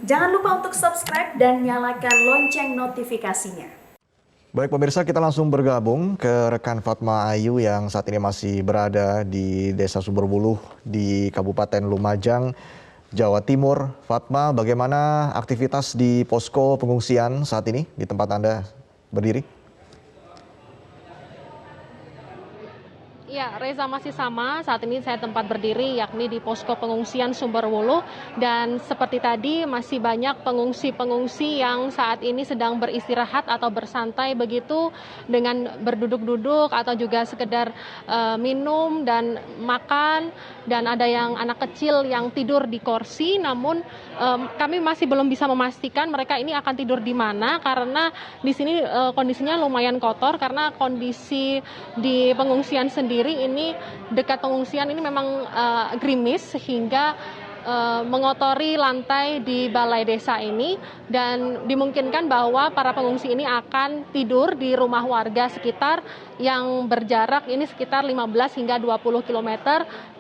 Jangan lupa untuk subscribe dan nyalakan lonceng notifikasinya. Baik pemirsa, kita langsung bergabung ke rekan Fatma Ayu yang saat ini masih berada di Desa Sumberbuluh di Kabupaten Lumajang, Jawa Timur. Fatma, bagaimana aktivitas di posko pengungsian saat ini di tempat Anda berdiri? Ya, Reza, masih sama. Saat ini saya tempat berdiri yakni di posko pengungsian Sumberwuluh, dan seperti tadi masih banyak pengungsi-pengungsi yang saat ini sedang beristirahat atau bersantai begitu dengan berduduk-duduk atau juga sekedar minum dan makan, dan ada yang anak kecil yang tidur di kursi. Namun kami masih belum bisa memastikan mereka ini akan tidur di mana karena di sini kondisinya lumayan kotor karena kondisi di pengungsian sendiri ini, dekat pengungsian ini memang gerimis sehingga mengotori lantai di balai desa ini, dan dimungkinkan bahwa para pengungsi ini akan tidur di rumah warga sekitar yang berjarak ini sekitar 15 hingga 20 km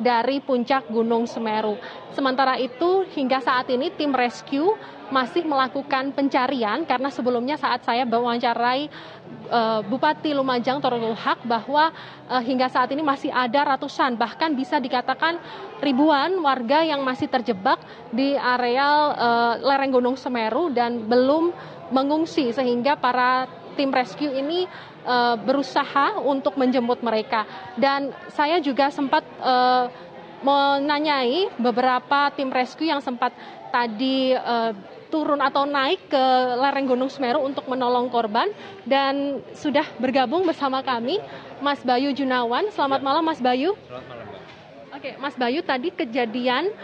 dari puncak Gunung Semeru. Sementara itu hingga saat ini tim rescue masih melakukan pencarian karena sebelumnya saat saya mewawancarai Bupati Lumajang Thorul Haq bahwa hingga saat ini masih ada ratusan, bahkan bisa dikatakan ribuan warga yang masih terjebak di areal lereng Gunung Semeru dan belum mengungsi, sehingga para tim rescue ini berusaha untuk menjemput mereka. Dan saya juga sempat menanyai beberapa tim rescue yang sempat tadi turun atau naik ke lereng Gunung Semeru untuk menolong korban, dan sudah bergabung bersama kami Mas Bayu Junawan. Selamat malam Mas Bayu. Selamat malam, Mbak. Oke, Mas Bayu, tadi kejadian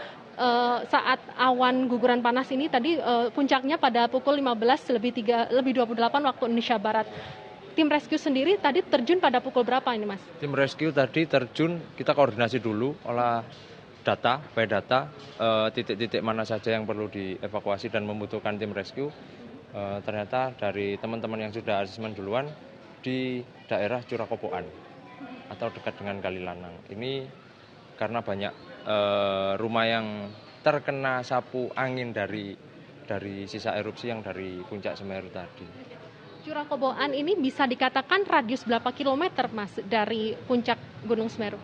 saat awan guguran panas ini tadi puncaknya pada pukul 15 lebih 28 waktu Indonesia Barat. Tim rescue sendiri tadi terjun pada pukul berapa ini, Mas? Tim rescue tadi terjun, kita koordinasi dulu olah data, data titik-titik mana saja yang perlu dievakuasi dan membutuhkan tim rescue. Ternyata dari teman-teman yang sudah asesmen duluan di daerah Curakoboan atau dekat dengan Kalilanang. Ini karena banyak rumah yang terkena sapu angin dari sisa erupsi yang dari puncak Semeru tadi. Curakoboan ini bisa dikatakan radius berapa kilometer, Mas, dari puncak Gunung Semeru?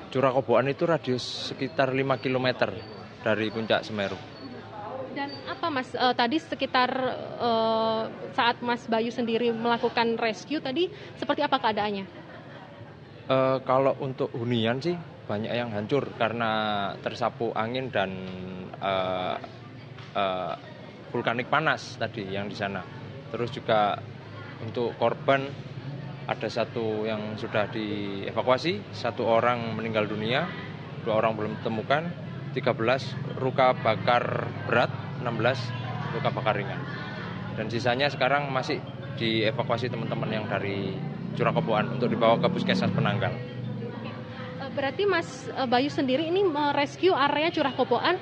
Curakoboan itu radius sekitar 5 km dari puncak Semeru. Dan apa, Mas, tadi sekitar saat Mas Bayu sendiri melakukan rescue tadi seperti apa keadaannya? Kalau untuk hunian sih banyak yang hancur karena tersapu angin dan vulkanik panas tadi yang di sana. Terus juga untuk korban ada satu yang sudah dievakuasi, 1 orang meninggal dunia, 2 orang belum ditemukan, 13 luka bakar berat, 16 luka bakar ringan. Dan sisanya sekarang masih dievakuasi teman-teman yang dari Curakoboan untuk dibawa ke Puskesmas Penanggal. Berarti Mas Bayu sendiri ini merescue area Curakoboan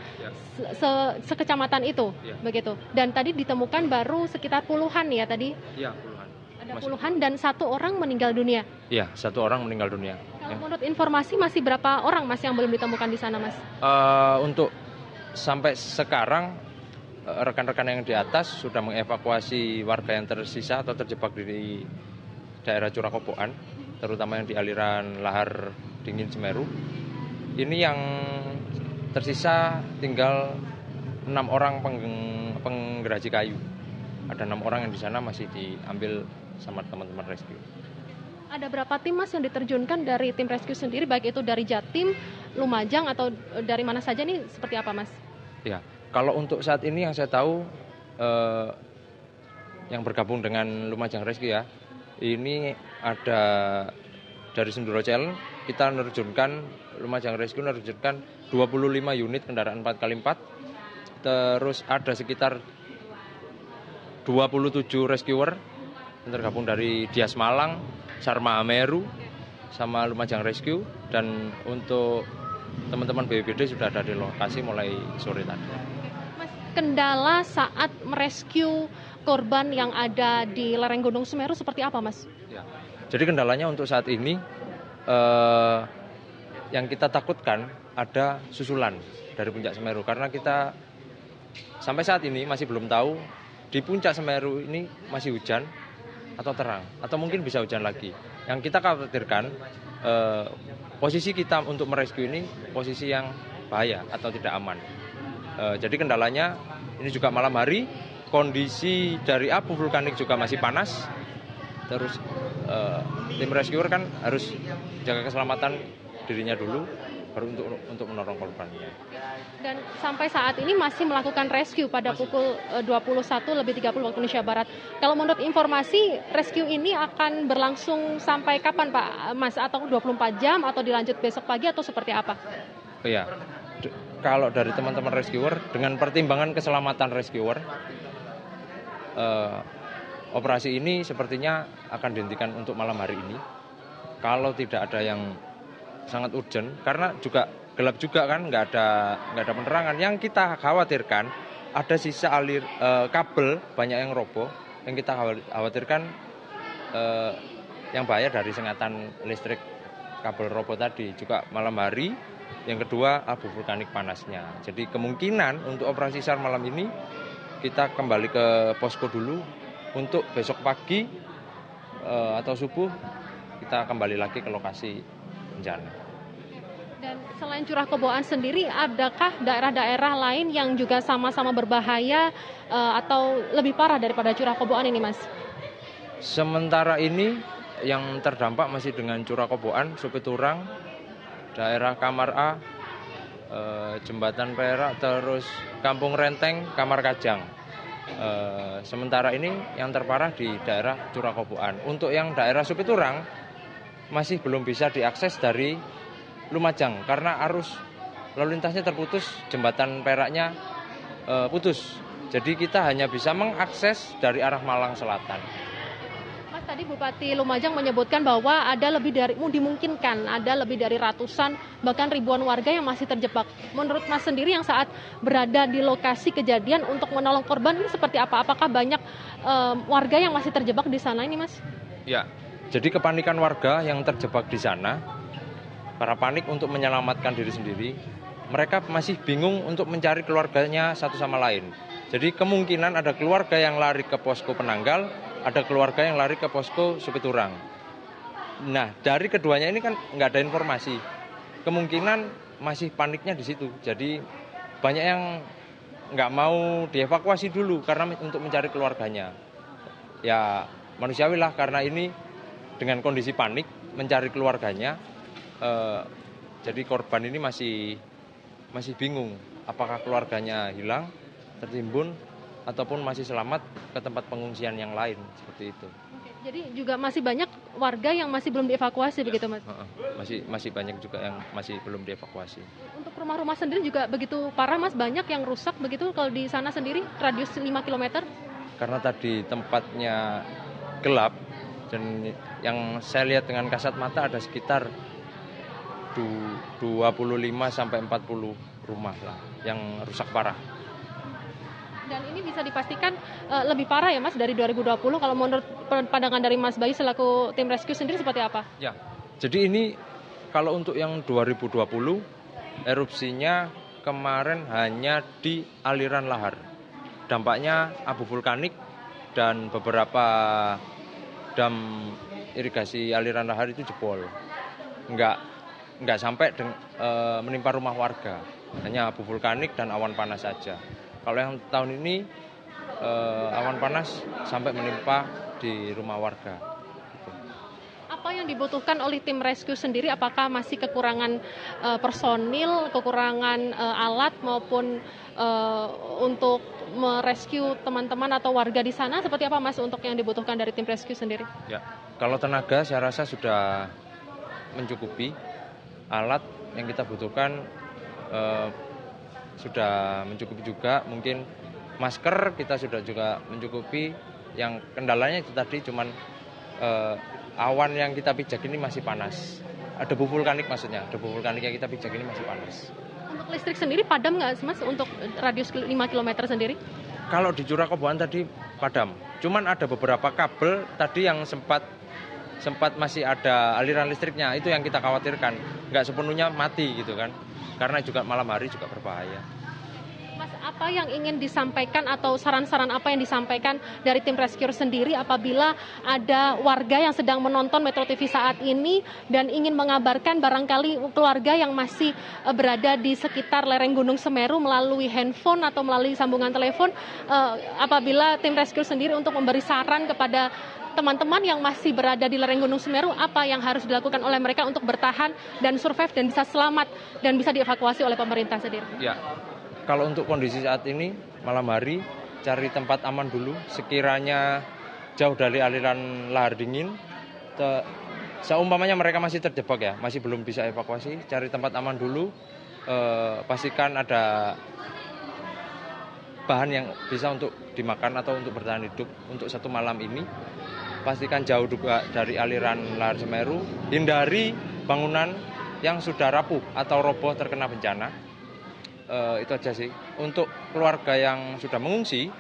sekecamatan itu, Ya. begitu. Dan tadi ditemukan baru sekitar puluhan ya tadi? Iya, puluhan. Ada puluhan dan 1 orang meninggal dunia. Iya, 1 orang meninggal dunia. Kalau menurut informasi masih berapa orang, Mas, yang belum ditemukan di sana, Mas? Untuk sampai sekarang rekan-rekan yang di atas sudah mengevakuasi warga yang tersisa atau terjebak di daerah Curakoboan, terutama yang di aliran lahar dingin Semeru. Ini yang tersisa tinggal 6 orang penggerajik kayu. Ada 6 orang yang di sana masih diambil sama teman-teman rescue. Ada berapa tim, Mas, yang diterjunkan dari tim rescue sendiri, baik itu dari Jatim, Lumajang, atau dari mana saja nih, seperti apa, Mas? Ya, kalau untuk saat ini yang saya tahu yang bergabung dengan Lumajang Rescue ya, ini ada dari Senduro Challenge, kita menerjunkan, Lumajang Rescue menerjunkan 25 unit kendaraan 4x4, terus ada sekitar 27 rescuer yang tergabung dari Dias Malang, Sarma Ameru, sama Lumajang Rescue, dan untuk teman-teman BPBD sudah ada di lokasi mulai sore tadi. Mas, kendala saat merescue korban yang ada di lereng Gunung Semeru seperti apa, Mas? Ya. Jadi kendalanya untuk saat ini yang kita takutkan ada susulan dari puncak Semeru, karena kita sampai saat ini masih belum tahu di puncak Semeru ini masih hujan atau terang, atau mungkin bisa hujan lagi. Yang kita khawatirkan posisi kita untuk merescue ini posisi yang bahaya atau tidak aman. Jadi kendalanya ini juga malam hari, kondisi dari abu vulkanik juga masih panas. Terus tim rescuer kan harus jaga keselamatan dirinya dulu baru untuk menolong korbannya. Dan sampai saat ini masih melakukan rescue pada pukul 21.30 waktu Indonesia Barat. Kalau menurut informasi, rescue ini akan berlangsung sampai kapan Pak Mas? Atau 24 jam atau dilanjut besok pagi atau seperti apa? Iya, kalau dari teman-teman rescuer, dengan pertimbangan keselamatan rescuer, operasi ini sepertinya akan dihentikan untuk malam hari ini. Kalau tidak ada yang sangat urgent, karena juga gelap juga kan, nggak ada penerangan. Yang kita khawatirkan ada sisa kabel banyak yang roboh. Yang kita khawatirkan yang bahaya dari sengatan listrik kabel roboh tadi, juga malam hari. Yang kedua abu vulkanik panasnya. Jadi kemungkinan untuk operasi SAR malam ini kita kembali ke posko dulu, untuk besok pagi atau subuh kita kembali lagi ke lokasi bencana. Dan selain Curah Koboan sendiri, adakah daerah-daerah lain yang juga sama-sama berbahaya atau lebih parah daripada Curah Koboan ini, Mas? Sementara ini yang terdampak masih dengan Curah Koboan, Supiturang, daerah Kamar A, Jembatan Perak, terus Kampung Renteng, Kamar Kajang. Sementara ini yang terparah di daerah Curah Koboan. Untuk yang daerah Supiturang masih belum bisa diakses dari Lumajang karena arus lalu lintasnya terputus, jembatan Peraknya putus. Jadi kita hanya bisa mengakses dari arah Malang Selatan. Mas, tadi Bupati Lumajang menyebutkan bahwa dimungkinkan ada lebih dari ratusan bahkan ribuan warga yang masih terjebak. Menurut Mas sendiri yang saat berada di lokasi kejadian untuk menolong korban ini seperti apa? Apakah banyak warga yang masih terjebak di sana ini, Mas? Ya, jadi kepanikan warga yang terjebak di sana, para panik untuk menyelamatkan diri sendiri, mereka masih bingung untuk mencari keluarganya satu sama lain. Jadi kemungkinan ada keluarga yang lari ke posko Penanggal, ada keluarga yang lari ke posko Supiturang. Nah, dari keduanya ini kan nggak ada informasi. Kemungkinan masih paniknya di situ. Jadi banyak yang nggak mau dievakuasi dulu karena untuk mencari keluarganya. Ya manusiawi lah, karena ini dengan kondisi panik mencari keluarganya. Jadi korban ini masih bingung apakah keluarganya hilang, tertimbun, ataupun masih selamat ke tempat pengungsian yang lain, seperti itu. Jadi juga masih banyak warga yang masih belum dievakuasi begitu, Mas? Masih banyak juga yang masih belum dievakuasi. Untuk rumah-rumah sendiri juga begitu parah, Mas? Banyak yang rusak begitu kalau di sana sendiri, radius 5 km? Karena tadi tempatnya gelap, dan yang saya lihat dengan kasat mata ada sekitar 25 sampai 40 rumah lah yang rusak parah. Dan ini bisa dipastikan lebih parah ya, Mas, dari 2020. Kalau menurut pandangan dari Mas Bayu selaku tim rescue sendiri seperti apa? Ya, jadi ini kalau untuk yang 2020 erupsinya kemarin hanya di aliran lahar. Dampaknya abu vulkanik dan beberapa dam irigasi aliran lahar itu jebol. Enggak sampai menimpa rumah warga, hanya abu vulkanik dan awan panas saja. Kalau yang tahun ini awan panas sampai menimpa di rumah warga. Gitu. Apa yang dibutuhkan oleh tim rescue sendiri? Apakah masih kekurangan personil, kekurangan alat maupun untuk merescue teman-teman atau warga di sana? Seperti apa, Mas, untuk yang dibutuhkan dari tim rescue sendiri? Ya, kalau tenaga saya rasa sudah mencukupi. Alat yang kita butuhkan sudah mencukupi juga. Mungkin masker kita sudah juga mencukupi. Yang kendalanya itu tadi cuman awan yang kita pijak ini masih panas. Debu vulkanik maksudnya, debu vulkanik yang kita pijak ini masih panas. Untuk listrik sendiri padam nggak, Mas, untuk radius 5 km sendiri? Kalau di Curah Koboan tadi padam. Cuman ada beberapa kabel tadi yang sempat masih ada aliran listriknya, itu yang kita khawatirkan. Nggak sepenuhnya mati gitu kan, karena juga malam hari juga berbahaya. Mas, apa yang ingin disampaikan atau saran-saran apa yang disampaikan dari tim rescue sendiri apabila ada warga yang sedang menonton Metro TV saat ini dan ingin mengabarkan barangkali keluarga yang masih berada di sekitar lereng Gunung Semeru melalui handphone atau melalui sambungan telepon, apabila tim rescue sendiri untuk memberi saran kepada teman-teman yang masih berada di lereng Gunung Semeru, apa yang harus dilakukan oleh mereka untuk bertahan dan survive dan bisa selamat dan bisa dievakuasi oleh pemerintah sendiri? Ya, kalau untuk kondisi saat ini malam hari cari tempat aman dulu, sekiranya jauh dari aliran lahar dingin. Seumpamanya mereka masih terjebak ya, masih belum bisa evakuasi, cari tempat aman dulu. Pastikan ada bahan yang bisa untuk dimakan atau untuk bertahan hidup untuk satu malam ini. Pastikan jauh juga dari aliran lahar Semeru, hindari bangunan yang sudah rapuh atau roboh terkena bencana. Itu aja sih. Untuk keluarga yang sudah mengungsi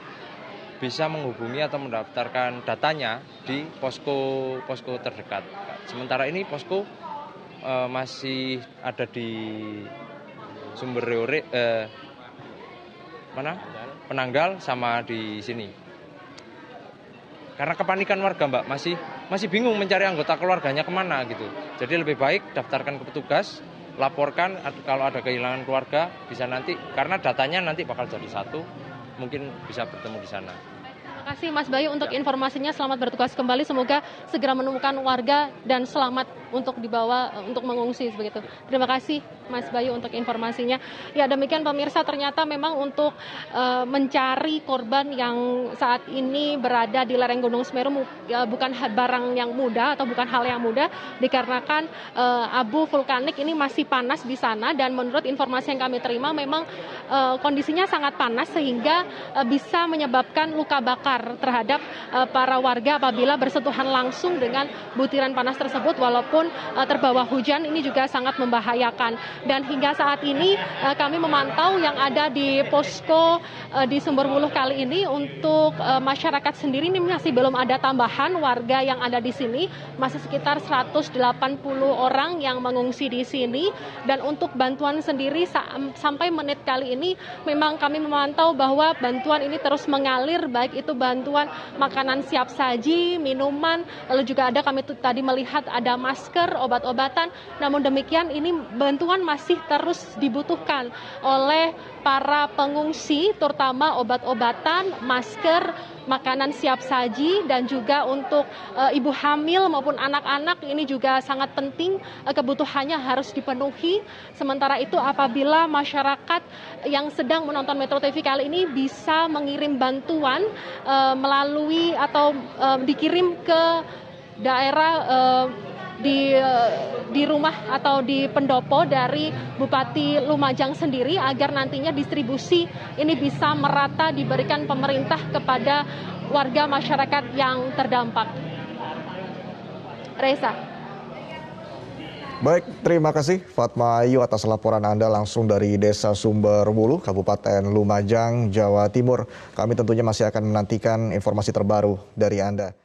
bisa menghubungi atau mendaftarkan datanya di posko terdekat. Sementara ini posko masih ada di Sumberwuluh, Penanggal sama di sini. Karena kepanikan warga, Mbak, masih bingung mencari anggota keluarganya kemana gitu. Jadi lebih baik daftarkan ke petugas, laporkan kalau ada kehilangan keluarga, bisa nanti, karena datanya nanti bakal jadi satu, mungkin bisa bertemu di sana. Terima kasih Mas Bayu untuk informasinya, selamat bertugas kembali, semoga segera menemukan warga dan selamat untuk dibawa untuk mengungsi begitu. Terima kasih Mas Bayu untuk informasinya. Ya, demikian pemirsa, ternyata memang untuk mencari korban yang saat ini berada di lereng Gunung Semeru bukan barang yang mudah atau bukan hal yang mudah, dikarenakan abu vulkanik ini masih panas di sana, dan menurut informasi yang kami terima memang kondisinya sangat panas sehingga bisa menyebabkan luka bakar terhadap para warga apabila bersentuhan langsung dengan butiran panas tersebut, walaupun terbawa hujan ini juga sangat membahayakan. Dan hingga saat ini kami memantau yang ada di posko di Sumberwuluh kali ini untuk masyarakat sendiri ini masih belum ada tambahan warga yang ada di sini, masih sekitar 180 orang yang mengungsi di sini. Dan untuk bantuan sendiri sampai menit kali ini memang kami memantau bahwa bantuan ini terus mengalir, baik itu bantuan makanan siap saji, minuman, lalu juga ada kami tadi melihat ada masker, obat-obatan. Namun demikian ini bantuan masih terus dibutuhkan oleh para pengungsi, terutama obat-obatan, masker, makanan siap saji, dan juga untuk ibu hamil maupun anak-anak ini juga sangat penting, kebutuhannya harus dipenuhi. Sementara itu apabila masyarakat yang sedang menonton Metro TV kali ini bisa mengirim bantuan melalui atau dikirim ke daerah di rumah atau di pendopo dari Bupati Lumajang sendiri, agar nantinya distribusi ini bisa merata diberikan pemerintah kepada warga masyarakat yang terdampak. Reza. Baik, terima kasih Fatma Ayu atas laporan Anda langsung dari Desa Sumberwuluh, Kabupaten Lumajang, Jawa Timur. Kami tentunya masih akan menantikan informasi terbaru dari Anda.